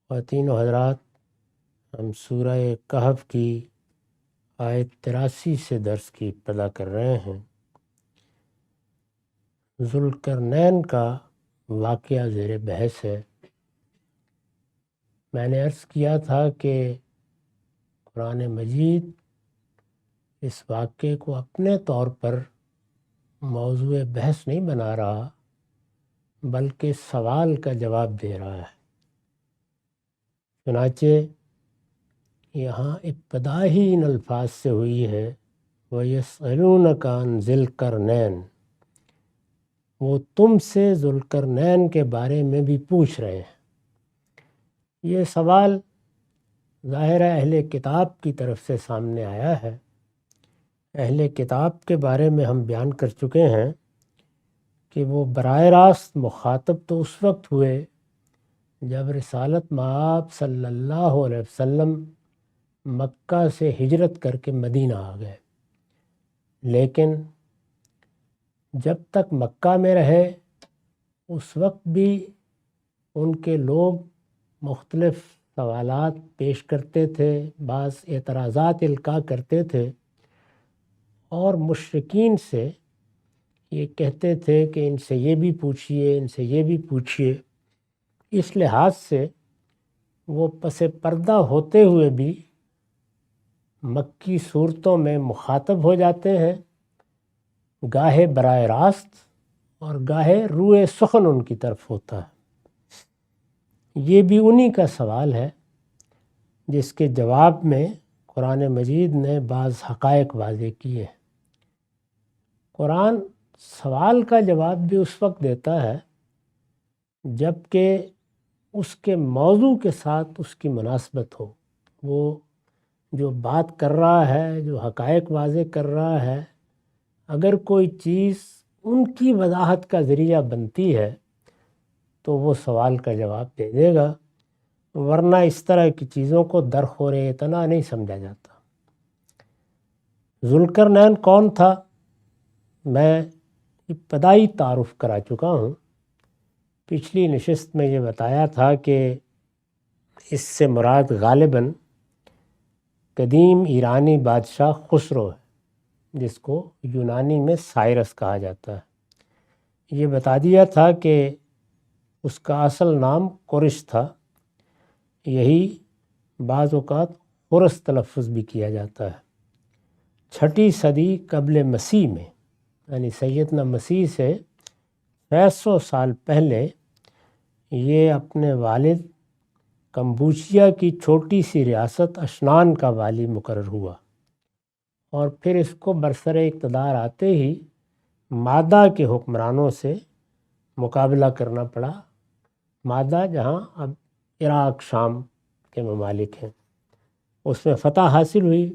خواتین و حضرات، ہم سورہ کہف کی آیت 83 سے درس کی ابتدا کر رہے ہیں۔ ذوالقرنین کا واقعہ زیر بحث ہے۔ میں نے عرض کیا تھا کہ قرآن مجید اس واقعے کو اپنے طور پر موضوع بحث نہیں بنا رہا، بلکہ سوال کا جواب دے رہا ہے۔ چنانچہ یہاں ابتدا ہی ان الفاظ سے ہوئی ہے، وَيَسْأَلُونَكَ عَنْ ذِي الْقَرْنَيْنِ، وہ تم سے ذوالقرنین کے بارے میں بھی پوچھ رہے ہیں۔ یہ سوال ظاہر اہل کتاب کی طرف سے سامنے آیا ہے۔ اہل کتاب کے بارے میں ہم بیان کر چکے ہیں کہ وہ براہ راست مخاطب تو اس وقت ہوئے جب رسالت مآب صلی اللہ علیہ وسلم مکہ سے ہجرت کر کے مدینہ آ گئے، لیکن جب تک مکہ میں رہے اس وقت بھی ان کے لوگ مختلف سوالات پیش کرتے تھے، بعض اعتراضات القاء کرتے تھے، اور مشرکین سے یہ کہتے تھے کہ ان سے یہ بھی پوچھئے، ان سے یہ بھی پوچھئے۔ اس لحاظ سے وہ پس پردہ ہوتے ہوئے بھی مکی صورتوں میں مخاطب ہو جاتے ہیں، گاہے براہ راست اور گاہے روئے سخن ان کی طرف ہوتا ہے۔ یہ بھی انہی کا سوال ہے جس کے جواب میں قرآن مجید نے بعض حقائق واضح کیے ہیں۔ قرآن سوال کا جواب بھی اس وقت دیتا ہے جب کہ اس کے موضوع کے ساتھ اس کی مناسبت ہو۔ وہ جو بات کر رہا ہے، جو حقائق واضح کر رہا ہے، اگر کوئی چیز ان کی وضاحت کا ذریعہ بنتی ہے تو وہ سوال کا جواب دے دے گا، ورنہ اس طرح کی چیزوں کو درخور اعتنا نہیں سمجھا جاتا۔ ذوالقرنین کون تھا؟ میں ابتدائی تعارف کرا چکا ہوں۔ پچھلی نشست میں یہ بتایا تھا کہ اس سے مراد غالباً قدیم ایرانی بادشاہ خسرو ہے، جس کو یونانی میں سائرس کہا جاتا ہے۔ یہ بتا دیا تھا کہ اس کا اصل نام قرش تھا، یہی بعض اوقات قرس تلفظ بھی کیا جاتا ہے۔ 6 صدی قبل مسیح میں، یعنی سیدنا مسیح سے 600 سال پہلے، یہ اپنے والد کمبوچیا کی چھوٹی سی ریاست اشنان کا والی مقرر ہوا، اور پھر اس کو برسر اقتدار آتے ہی مادہ کے حکمرانوں سے مقابلہ کرنا پڑا۔ مادہ جہاں اب عراق شام کے ممالک ہیں، اس میں فتح حاصل ہوئی،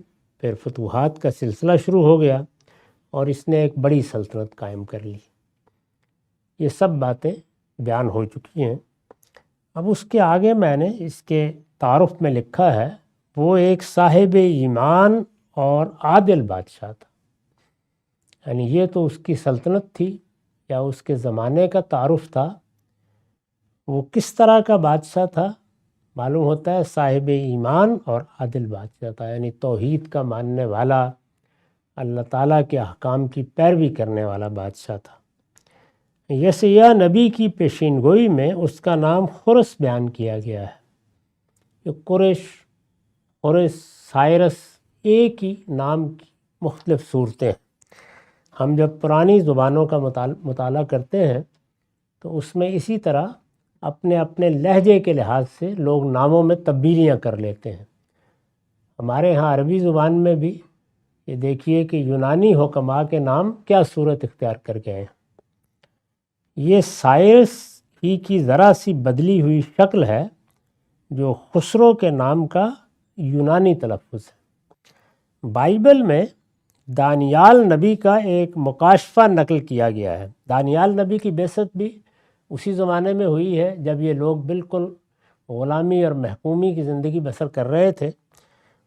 پھر فتوحات کا سلسلہ شروع ہو گیا اور اس نے ایک بڑی سلطنت قائم کر لی۔ یہ سب باتیں بیان ہو چکی ہیں۔ اب اس کے آگے میں نے اس کے تعارف میں لکھا ہے، وہ ایک صاحب ایمان اور عادل بادشاہ تھا۔ یعنی یہ تو اس کی سلطنت تھی یا اس کے زمانے کا تعارف تھا۔ وہ کس طرح کا بادشاہ تھا؟ معلوم ہوتا ہے صاحب ایمان اور عادل بادشاہ تھا، یعنی توحید کا ماننے والا، اللہ تعالیٰ کے احکام کی پیروی کرنے والا بادشاہ تھا۔ یسیہ نبی کی پیشین گوئی میں اس کا نام خرس بیان کیا گیا ہے۔ یہ قریش، خرس، سائرس ایک ہی نام کی مختلف صورتیں ہیں۔ ہم جب پرانی زبانوں کا مطالعہ کرتے ہیں تو اس میں اسی طرح اپنے اپنے لہجے کے لحاظ سے لوگ ناموں میں تبدیلیاں کر لیتے ہیں۔ ہمارے ہاں عربی زبان میں بھی یہ دیکھیے کہ یونانی حکماء کے نام کیا صورت اختیار کر گئے ہیں۔ یہ سائرس ہی کی ذرا سی بدلی ہوئی شکل ہے جو خسرو کے نام کا یونانی تلفظ ہے۔ بائبل میں دانیال نبی کا ایک مکاشفہ نقل کیا گیا ہے۔ دانیال نبی کی بعثت بھی اسی زمانے میں ہوئی ہے جب یہ لوگ بالکل غلامی اور محکومی کی زندگی بسر کر رہے تھے۔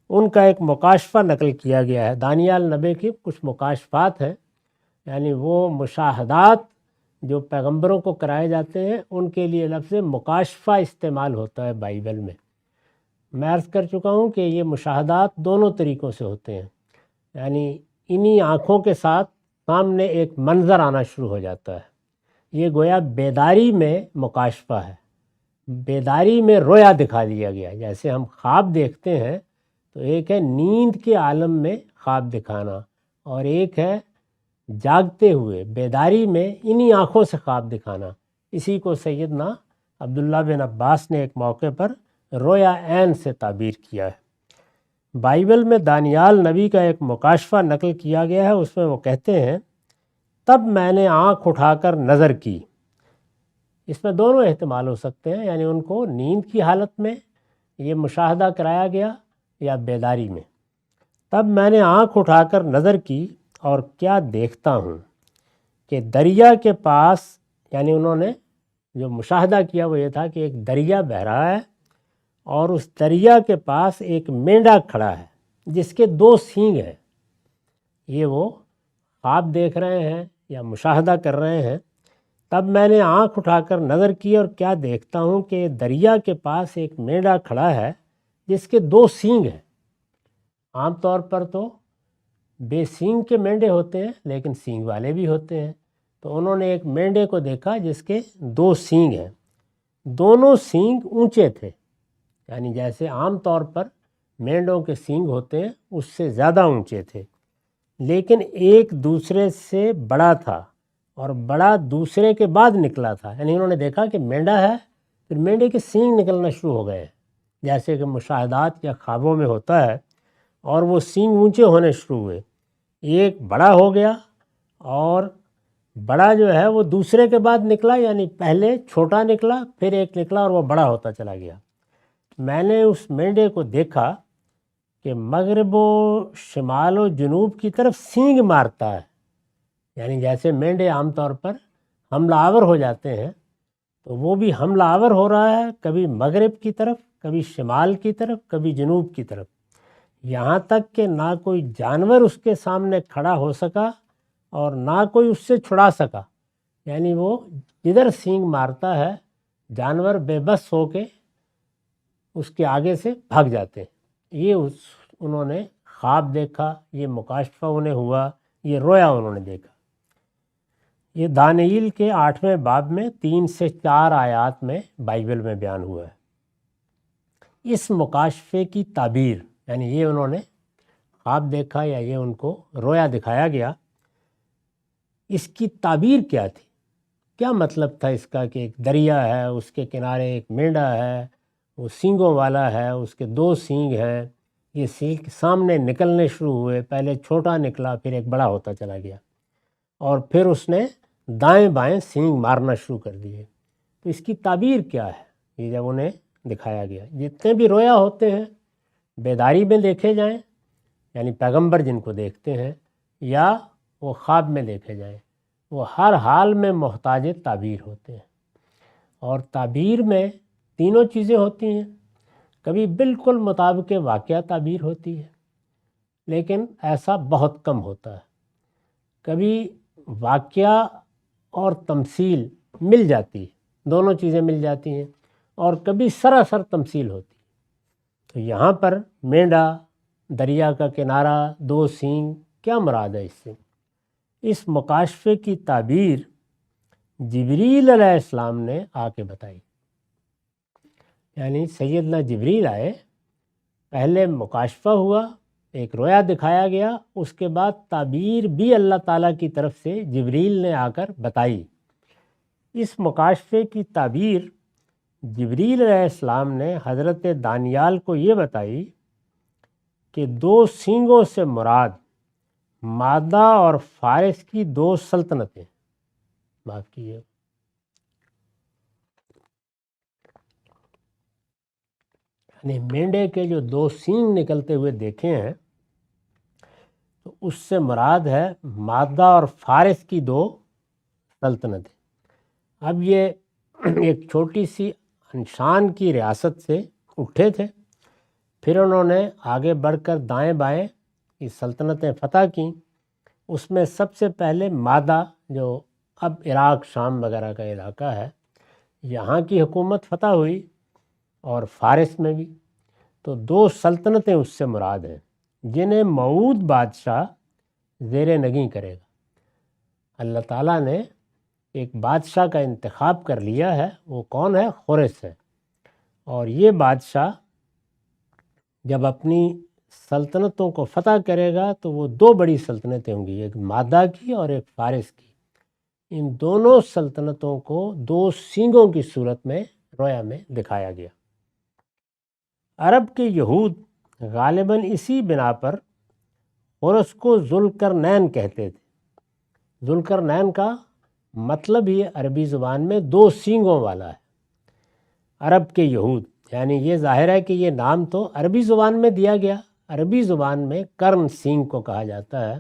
ان کا ایک مکاشفہ نقل کیا گیا ہے۔ دانیال نبی کے کچھ مکاشفات ہیں، یعنی وہ مشاہدات جو پیغمبروں کو کرائے جاتے ہیں ان کے لیے لفظ مکاشفہ استعمال ہوتا ہے بائبل میں۔ میں عرض کر چکا ہوں کہ یہ مشاہدات دونوں طریقوں سے ہوتے ہیں، یعنی انہی آنکھوں کے ساتھ سامنے ایک منظر آنا شروع ہو جاتا ہے۔ یہ گویا بیداری میں مکاشفہ ہے، بیداری میں رویا دکھا دیا گیا۔ جیسے ہم خواب دیکھتے ہیں تو ایک ہے نیند کے عالم میں خواب دکھانا، اور ایک ہے جاگتے ہوئے بیداری میں انہی آنکھوں سے خواب دکھانا۔ اسی کو سیدنا عبداللہ بن عباس نے ایک موقع پر رویا عین سے تعبیر کیا ہے۔ بائبل میں دانیال نبی کا ایک مکاشفہ نقل کیا گیا ہے، اس میں وہ کہتے ہیں تب میں نے آنکھ اٹھا کر نظر کی۔ اس میں دونوں احتمال ہو سکتے ہیں، یعنی ان کو نیند کی حالت میں یہ مشاہدہ کرایا گیا یا بیداری میں۔ تب میں نے آنکھ اٹھا کر نظر کی اور کیا دیکھتا ہوں کہ دریا کے پاس، یعنی انہوں نے جو مشاہدہ کیا وہ یہ تھا کہ ایک دریا بہہ رہا ہے اور اس دریا کے پاس ایک مینڈا کھڑا ہے جس کے 2 سینگ ہیں۔ یہ وہ خواب دیکھ رہے ہیں یا مشاہدہ کر رہے ہیں۔ تب میں نے آنکھ اٹھا کر نظر کی اور کیا دیکھتا ہوں کہ دریا کے پاس ایک مینڈا کھڑا ہے جس کے 2 سینگ ہیں۔ عام طور پر تو بے سینگ کے مینڈے ہوتے ہیں، لیکن سینگ والے بھی ہوتے ہیں۔ تو انہوں نے ایک مینڈے کو دیکھا جس کے 2 سینگ ہیں، دونوں سینگ اونچے تھے، یعنی جیسے عام طور پر مینڈوں کے سینگ ہوتے ہیں اس سے زیادہ اونچے تھے، لیکن ایک دوسرے سے بڑا تھا اور بڑا دوسرے کے بعد نکلا تھا۔ یعنی انہوں نے دیکھا کہ مینڈا ہے، پھر مینڈے کے سینگ نکلنا شروع ہو گئے ہیں، جیسے کہ مشاہدات یا خوابوں میں ہوتا ہے، اور وہ سینگ اونچے ہونے شروع ہوئے۔ ایک بڑا ہو گیا اور بڑا جو ہے وہ دوسرے کے بعد نکلا، یعنی پہلے چھوٹا نکلا پھر ایک نکلا اور وہ بڑا ہوتا چلا گیا۔ میں نے اس مینڈے کو دیکھا کہ مغرب و شمال و جنوب کی طرف سینگ مارتا ہے، یعنی جیسے مینڈے عام طور پر حملہ آور ہو جاتے ہیں تو وہ بھی حملہ آور ہو رہا ہے، کبھی مغرب کی طرف، کبھی شمال کی طرف، کبھی جنوب کی طرف، یہاں تک کہ نہ کوئی جانور اس کے سامنے کھڑا ہو سکا اور نہ کوئی اس سے چھڑا سکا۔ یعنی وہ جدھر سینگ مارتا ہے جانور بے بس ہو کے اس کے آگے سے بھاگ جاتے ہیں۔ یہ انہوں نے خواب دیکھا، یہ مکاشفہ انہیں ہوا، یہ رویا انہوں نے دیکھا۔ یہ دانیال کے 8ویں باب میں 3 سے 4 آیات میں بائبل میں بیان ہوا ہے۔ اس مکاشفے کی تعبیر، یعنی یہ انہوں نے خواب دیکھا یا یہ ان کو رویا دکھایا گیا، اس کی تعبیر کیا تھی؟ کیا مطلب تھا اس کا کہ ایک دریا ہے، اس کے کنارے ایک مینڈا ہے، وہ سینگوں والا ہے، اس کے 2 سینگ ہیں، یہ سینگ سامنے نکلنے شروع ہوئے، پہلے چھوٹا نکلا پھر ایک بڑا ہوتا چلا گیا، اور پھر اس نے دائیں بائیں سینگ مارنا شروع کر دیے۔ تو اس کی تعبیر کیا ہے؟ یہ جب انہیں دکھایا گیا، جتنے بھی رویا ہوتے ہیں بیداری میں دیکھے جائیں، یعنی پیغمبر جن کو دیکھتے ہیں، یا وہ خواب میں دیکھے جائیں، وہ ہر حال میں محتاج تعبیر ہوتے ہیں۔ اور تعبیر میں تینوں چیزیں ہوتی ہیں، کبھی بالکل مطابق واقعہ تعبیر ہوتی ہے، لیکن ایسا بہت کم ہوتا ہے۔ کبھی واقعہ اور تمثیل مل جاتی ہے، دونوں چیزیں مل جاتی ہیں، اور کبھی سراسر تمثیل ہوتی ہے۔ تو یہاں پر مینڈا، دریا کا کنارہ، 2 سینگ، کیا مراد ہے اس سے؟ اس مکاشفے کی تعبیر جبریل علیہ السلام نے آ کے بتائی، یعنی سیدنا جبریل آئے، پہلے مکاشفہ ہوا، ایک رویا دکھایا گیا، اس کے بعد تعبیر بھی اللہ تعالیٰ کی طرف سے جبریل نے آ کر بتائی۔ اس مکاشفے کی تعبیر جبریل علیہ السلام نے حضرت دانیال کو یہ بتائی کہ 2 سینگوں سے مراد مادہ اور فارس کی 2 سلطنتیں، معاف کیجیے، یعنی مینڈے کے جو 2 سینگ نکلتے ہوئے دیکھے ہیں تو اس سے مراد ہے مادہ اور فارس کی 2 سلطنتیں۔ اب یہ ایک چھوٹی سی انشان کی ریاست سے اٹھے تھے، پھر انہوں نے آگے بڑھ کر دائیں بائیں کی سلطنتیں فتح کیں۔ اس میں سب سے پہلے مادہ جو اب عراق شام وغیرہ کا علاقہ ہے، یہاں کی حکومت فتح ہوئی، اور فارس میں بھی۔ تو 2 سلطنتیں اس سے مراد ہیں جنہیں موعود بادشاہ زیر نگیں کرے گا۔ اللہ تعالیٰ نے ایک بادشاہ کا انتخاب کر لیا ہے، وہ کون ہے؟ خورس ہے۔ اور یہ بادشاہ جب اپنی سلطنتوں کو فتح کرے گا تو وہ 2 بڑی سلطنتیں ہوں گی، ایک مادہ کی اور ایک فارس کی۔ ان دونوں سلطنتوں کو 2 سینگوں کی صورت میں رویا میں دکھایا گیا۔ عرب کے یہود غالباً اسی بنا پر خورس کو ذوالقرنین کہتے تھے۔ ذوالقرنین کا مطلب ہی عربی زبان میں 2 سینگوں والا ہے۔ عرب کے یہود، یعنی یہ ظاہر ہے کہ یہ نام تو عربی زبان میں دیا گیا، عربی زبان میں قرن سینگ کو کہا جاتا ہے۔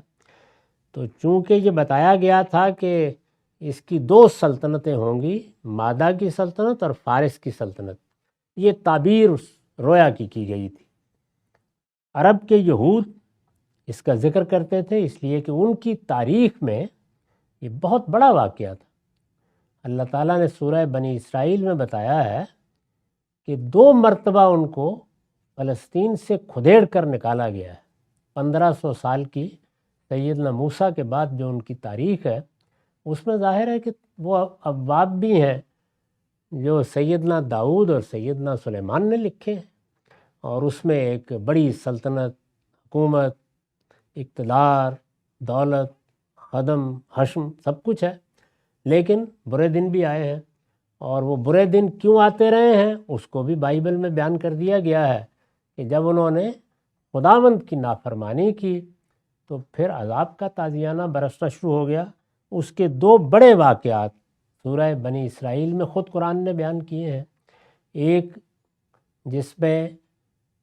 تو چونکہ یہ بتایا گیا تھا کہ اس کی 2 سلطنتیں ہوں گی، مادہ کی سلطنت اور فارس کی سلطنت، یہ تعبیر اس رویا کی گئی تھی۔ عرب کے یہود اس کا ذکر کرتے تھے اس لیے کہ ان کی تاریخ میں یہ بہت بڑا واقعہ تھا۔ اللہ تعالیٰ نے سورہ بنی اسرائیل میں بتایا ہے کہ 2 مرتبہ ان کو فلسطین سے کھدیڑ کر نکالا گیا ہے۔ 1500 سال کی سیدنا موسیٰ کے بعد جو ان کی تاریخ ہے، اس میں ظاہر ہے کہ وہ ابواب بھی ہیں جو سیدنا داؤد اور سیدنا سلیمان نے لکھے ہیں، اور اس میں ایک بڑی سلطنت، حکومت، اقتدار، دولت، خدم، حشم سب کچھ ہے۔ لیکن برے دن بھی آئے ہیں، اور وہ برے دن کیوں آتے رہے ہیں اس کو بھی بائبل میں بیان کر دیا گیا ہے کہ جب انہوں نے خداوند کی نافرمانی کی تو پھر عذاب کا تازیانہ برسنا شروع ہو گیا۔ اس کے 2 بڑے واقعات سورہ بنی اسرائیل میں خود قرآن نے بیان کیے ہیں۔ ایک جس میں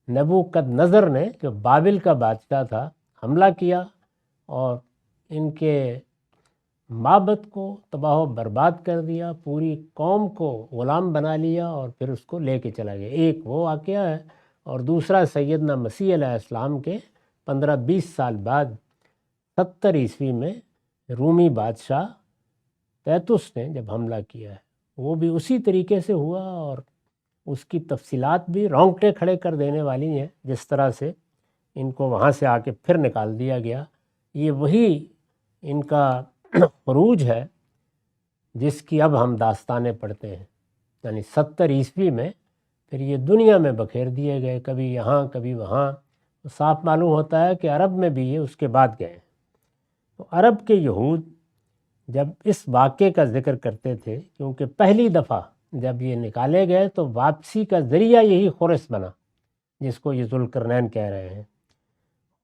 نبوکدنضر نے، جو بابل کا بادشاہ تھا، حملہ کیا اور ان کے معبد کو تباہ و برباد کر دیا، پوری قوم کو غلام بنا لیا اور پھر اس کو لے کے چلا گیا۔ ایک وہ واقعہ ہے، اور دوسرا سیدنا مسیح علیہ السلام کے 15-20 سال بعد 70 عیسوی میں رومی بادشاہ تیتس نے جب حملہ کیا ہے، وہ بھی اسی طریقے سے ہوا، اور اس کی تفصیلات بھی رونگٹے کھڑے کر دینے والی ہیں، جس طرح سے ان کو وہاں سے آ کے پھر نکال دیا گیا۔ یہ وہی ان کا خروج ہے جس کی اب ہم داستانیں پڑھتے ہیں، یعنی 70 عیسوی میں پھر یہ دنیا میں بکھیر دیے گئے، کبھی یہاں کبھی وہاں۔ صاف معلوم ہوتا ہے کہ عرب میں بھی یہ اس کے بعد گئے۔ تو عرب کے یہود جب اس واقعے کا ذکر کرتے تھے، کیونکہ پہلی دفعہ جب یہ نکالے گئے تو واپسی کا ذریعہ یہی خورس بنا، جس کو یہ ذوالقرنین کہہ رہے ہیں۔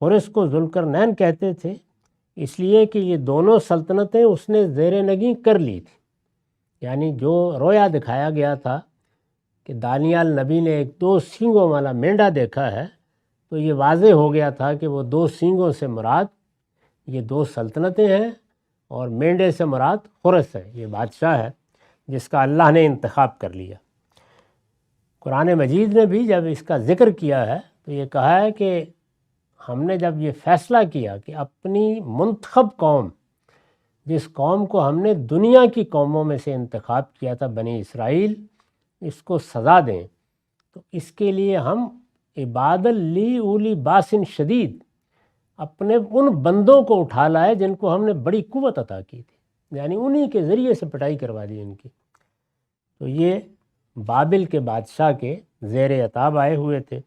خورس کو ذوالقرنین کہتے تھے اس لیے کہ یہ دونوں سلطنتیں اس نے زیر نگیں کر لی تھی۔ یعنی جو رویا دکھایا گیا تھا کہ دانیال نبی نے ایک 2 سینگوں والا مینڈا دیکھا ہے، تو یہ واضح ہو گیا تھا کہ وہ 2 سینگوں سے مراد یہ 2 سلطنتیں ہیں، اور مینڈے سے مراد خورس ہے، یہ بادشاہ ہے جس کا اللہ نے انتخاب کر لیا۔ قرآن مجید نے بھی جب اس کا ذکر کیا ہے تو یہ کہا ہے کہ ہم نے جب یہ فیصلہ کیا کہ اپنی منتخب قوم، جس قوم کو ہم نے دنیا کی قوموں میں سے انتخاب کیا تھا، بنی اسرائیل، اس کو سزا دیں، تو اس کے لیے ہم عباد لی اولی باسن شدید، اپنے ان بندوں کو اٹھا لائے جن کو ہم نے بڑی قوت عطا کی تھی، یعنی انہی کے ذریعے سے پٹائی کروا دی ان کی۔ تو یہ بابل کے بادشاہ کے زیر عتاب آئے ہوئے تھے۔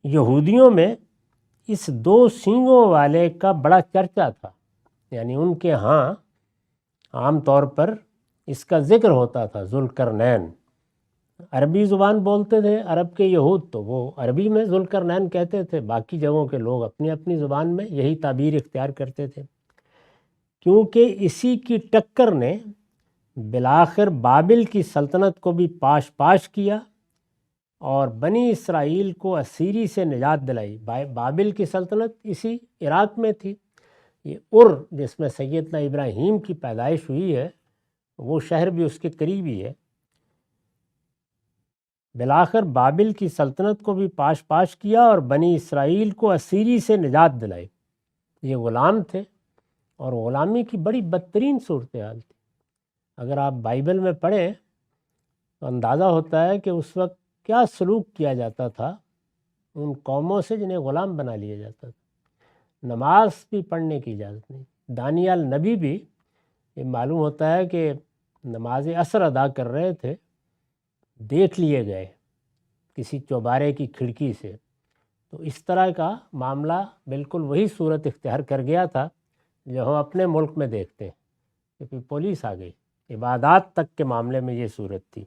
یہودیوں میں اس 2 سینگوں والے کا بڑا چرچا تھا، یعنی ان کے ہاں عام طور پر اس کا ذکر ہوتا تھا، ذوالقرنین۔ عربی زبان بولتے تھے عرب کے یہود، تو وہ عربی میں ذوالقرنین کہتے تھے، باقی جگہوں کے لوگ اپنی اپنی زبان میں یہی تعبیر اختیار کرتے تھے، کیونکہ اسی کی ٹکر نے بالآخر بابل کی سلطنت کو بھی پاش کیا اور بنی اسرائیل کو اسیری سے نجات دلائی۔ بابل کی سلطنت اسی عراق میں تھی۔ یہ جس میں سیدنا ابراہیم کی پیدائش ہوئی ہے، وہ شہر بھی اس کے قریب ہی ہے۔ بالآخر بابل کی سلطنت کو بھی پاش کیا اور بنی اسرائیل کو اسیری سے نجات دلائی۔ یہ غلام تھے، اور غلامی کی بڑی بدترین صورتحال تھی۔ اگر آپ بائبل میں پڑھیں تو اندازہ ہوتا ہے کہ اس وقت کیا سلوک کیا جاتا تھا ان قوموں سے جنہیں غلام بنا لیا جاتا تھا۔ نماز بھی پڑھنے کی اجازت نہیں۔ دانیال نبی بھی یہ معلوم ہوتا ہے کہ نماز عصر ادا کر رہے تھے، دیکھ لیے گئے کسی چوبارے کی کھڑکی سے۔ تو اس طرح کا معاملہ بالکل وہی صورت اختیار کر گیا تھا جو ہم اپنے ملک میں دیکھتے ہیں کہ پھر پولیس آ گئی۔ عبادات تک کے معاملے میں یہ صورت تھی۔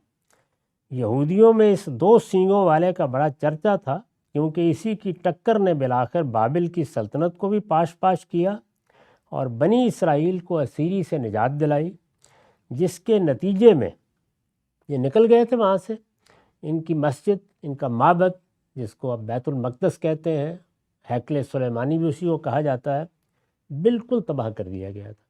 یہودیوں میں اس 2 سینگوں والے کا بڑا چرچا تھا، کیونکہ اسی کی ٹکر نے بالآخر بابل کی سلطنت کو بھی پاش کیا اور بنی اسرائیل کو اسیری سے نجات دلائی، جس کے نتیجے میں یہ نکل گئے تھے وہاں سے۔ ان کی مسجد، ان کا معبد جس کو اب بیت المقدس کہتے ہیں، ہیکل سلیمانی بھی اسی کو کہا جاتا ہے، بالکل تباہ کر دیا گیا تھا،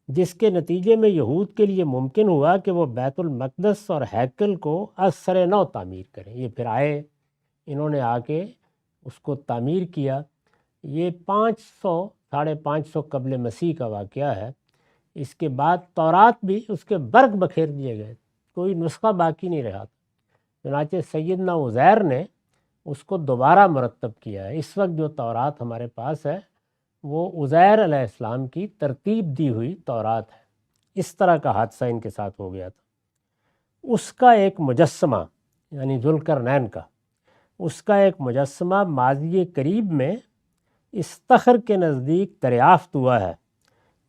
جس کے نتیجے میں یہود کے لیے ممکن ہوا کہ وہ بیت المقدس اور ہیکل کو از سر نو تعمیر کریں۔ یہ پھر آئے، انہوں نے آ کے اس کو تعمیر کیا۔ یہ 500 قبل مسیح کا واقعہ ہے۔ اس کے بعد تورات بھی اس کے برگ بکھیر دیے گئے، کوئی نسخہ باقی نہیں رہا تھا۔ چنانچہ سیدنا عزیر نے اس کو دوبارہ مرتب کیا ہے۔ اس وقت جو تورات ہمارے پاس ہے وہ عزیر علیہ السلام کی ترتیب دی ہوئی تورات ہے۔ اس طرح کا حادثہ ان کے ساتھ ہو گیا تھا۔ اس کا ایک مجسمہ، یعنی ذوالقرنین کا، اس کا ایک مجسمہ ماضی قریب میں استخر کے نزدیک دریافت ہوا ہے،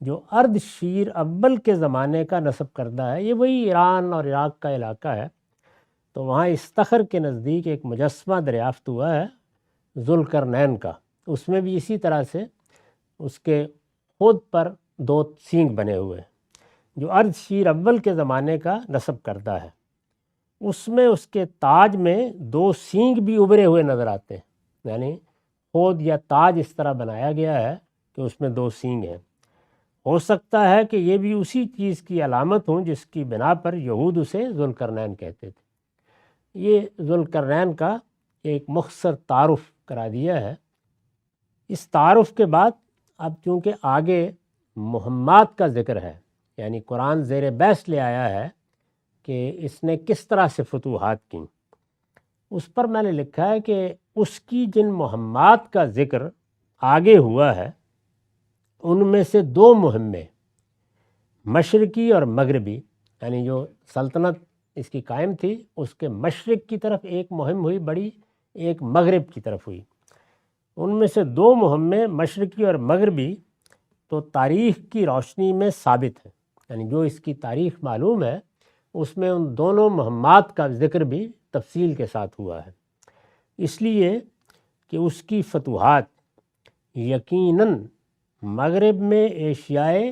جو ارد شیر اول کے زمانے کا نسب کردہ ہے۔ یہ وہی ایران اور عراق کا علاقہ ہے، تو وہاں استخر کے نزدیک ایک مجسمہ دریافت ہوا ہے ذوالقرنین کا۔ اس میں بھی اسی طرح سے اس کے خود پر 2 سینگ بنے ہوئے ہیں، جو ارد شیر اول کے زمانے کا نسب کردہ ہے۔ اس میں اس کے تاج میں 2 سینگ بھی ابھرے ہوئے نظر آتے ہیں، یعنی خود یا تاج اس طرح بنایا گیا ہے کہ اس میں 2 سینگ ہیں۔ ہو سکتا ہے کہ یہ بھی اسی چیز کی علامت ہوں جس کی بنا پر یہود اسے ذوالقرنین کہتے تھے۔ یہ ذوالقرنین کا ایک مختصر تعارف کرا دیا ہے۔ اس تعارف کے بعد اب چونکہ آگے مہمات کا ذکر ہے، یعنی قرآن زیر بحث لے آیا ہے کہ اس نے کس طرح سے فتوحات کیں، اس پر میں نے لکھا ہے کہ اس کی جن مہمات کا ذکر آگے ہوا ہے ان میں سے 2 مہمیں مشرقی اور مغربی، یعنی جو سلطنت اس کی قائم تھی اس کے مشرق کی طرف ایک مہم ہوئی بڑی، ایک مغرب کی طرف ہوئی۔ ان میں سے 2 مہمیں مشرقی اور مغربی تو تاریخ کی روشنی میں ثابت ہیں، یعنی جو اس کی تاریخ معلوم ہے اس میں ان دونوں مہمات کا ذکر بھی تفصیل کے ساتھ ہوا ہے، اس لیے کہ اس کی فتوحات یقیناً مغرب میں ایشیائے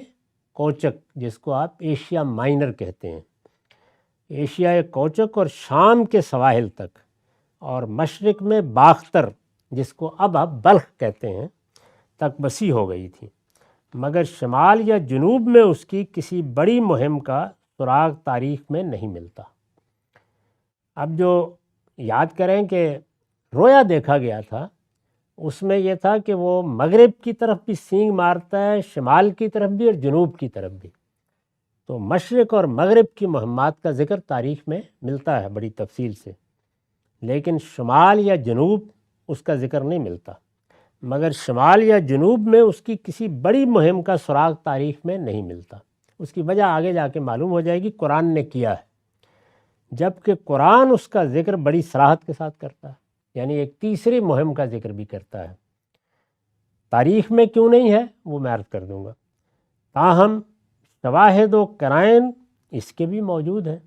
کوچک، جس کو آپ ایشیا مائنر کہتے ہیں، ایشیائے کوچک اور شام کے سواحل تک، اور مشرق میں باختر، جس کو اب آپ بلخ کہتے ہیں، تک وسیع ہو گئی تھی، مگر شمال یا جنوب میں اس کی کسی بڑی مہم کا سراغ تاریخ میں نہیں ملتا۔ اب جو یاد کریں کہ رویا دیکھا گیا تھا اس میں یہ تھا کہ وہ مغرب کی طرف بھی سینگ مارتا ہے، شمال کی طرف بھی اور جنوب کی طرف بھی، تو مشرق اور مغرب کی مہمات کا ذکر تاریخ میں ملتا ہے بڑی تفصیل سے، لیکن شمال یا جنوب اس کا ذکر نہیں ملتا، مگر شمال یا جنوب میں اس کی کسی بڑی مہم کا سراغ تاریخ میں نہیں ملتا۔ اس کی وجہ آگے جا کے معلوم ہو جائے گی، قرآن نے کیا ہے، جبکہ قرآن اس کا ذکر بڑی صراحت کے ساتھ کرتا ہے، یعنی ایک تیسری مہم کا ذکر بھی کرتا ہے۔ تاریخ میں کیوں نہیں ہے وہ میں عرض کر دوں گا، تاہم شواہد و قرائن اس کے بھی موجود ہیں،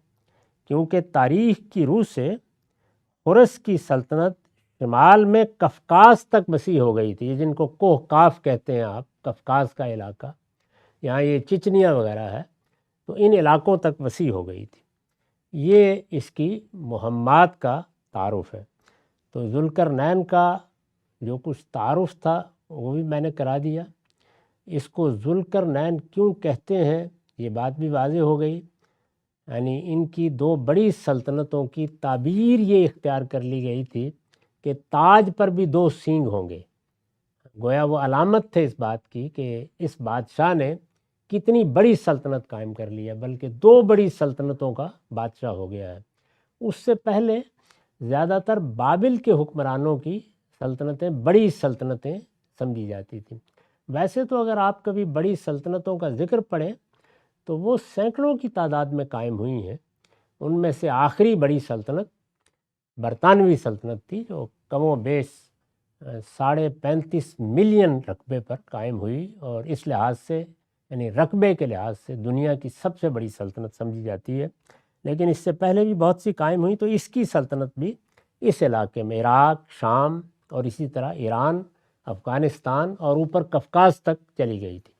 کیونکہ تاریخ کی روح سے حرس کی سلطنت شمال میں قفقاز تک وسیع ہو گئی تھی، جن کو کوہ کاف کہتے ہیں آپ، قفقاز کا علاقہ، یہاں یہ چچنیا وغیرہ ہے، تو ان علاقوں تک وسیع ہو گئی تھی۔ یہ اس کی مہمات کا تعارف ہے۔ تو ذوالقرنین کا جو کچھ تعارف تھا وہ بھی میں نے کرا دیا۔ اس کو ذوالقرنین کیوں کہتے ہیں یہ بات بھی واضح ہو گئی، یعنی ان کی 2 بڑی سلطنتوں کی تعبیر یہ اختیار کر لی گئی تھی کہ تاج پر بھی 2 سینگ ہوں گے، گویا وہ علامت تھے اس بات کی کہ اس بادشاہ نے کتنی بڑی سلطنت قائم کر لی ہے، بلکہ 2 بڑی سلطنتوں کا بادشاہ ہو گیا ہے۔ اس سے پہلے زیادہ تر بابل کے حکمرانوں کی سلطنتیں بڑی سلطنتیں سمجھی جاتی تھیں۔ ویسے تو اگر آپ کبھی بڑی سلطنتوں کا ذکر پڑھیں تو وہ سینکڑوں کی تعداد میں قائم ہوئی ہیں۔ ان میں سے آخری بڑی سلطنت برطانوی سلطنت تھی، جو کم و بیش 35.5 ملین رقبے پر قائم ہوئی، اور اس لحاظ سے یعنی رقبے کے لحاظ سے دنیا کی سب سے بڑی سلطنت سمجھی جاتی ہے۔ لیکن اس سے پہلے بھی بہت سی قائم ہوئی، تو اس کی سلطنت بھی اس علاقے میں عراق، شام اور اسی طرح ایران، افغانستان اور اوپر قفقاز تک چلی گئی تھی۔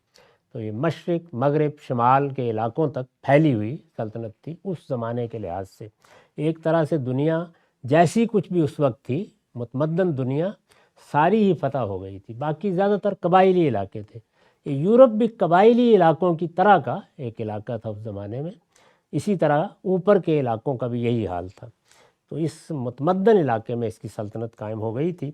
تو یہ مشرق، مغرب، شمال کے علاقوں تک پھیلی ہوئی سلطنت تھی اس زمانے کے لحاظ سے۔ ایک طرح سے دنیا جیسی کچھ بھی اس وقت تھی، متمدن دنیا ساری ہی فتح ہو گئی تھی۔ باقی زیادہ تر قبائلی علاقے تھے۔ یہ یورپ بھی قبائلی علاقوں کی طرح کا ایک علاقہ تھا اس زمانے میں، اسی طرح اوپر کے علاقوں کا بھی یہی حال تھا۔ تو اس متمدن علاقے میں اس کی سلطنت قائم ہو گئی تھی۔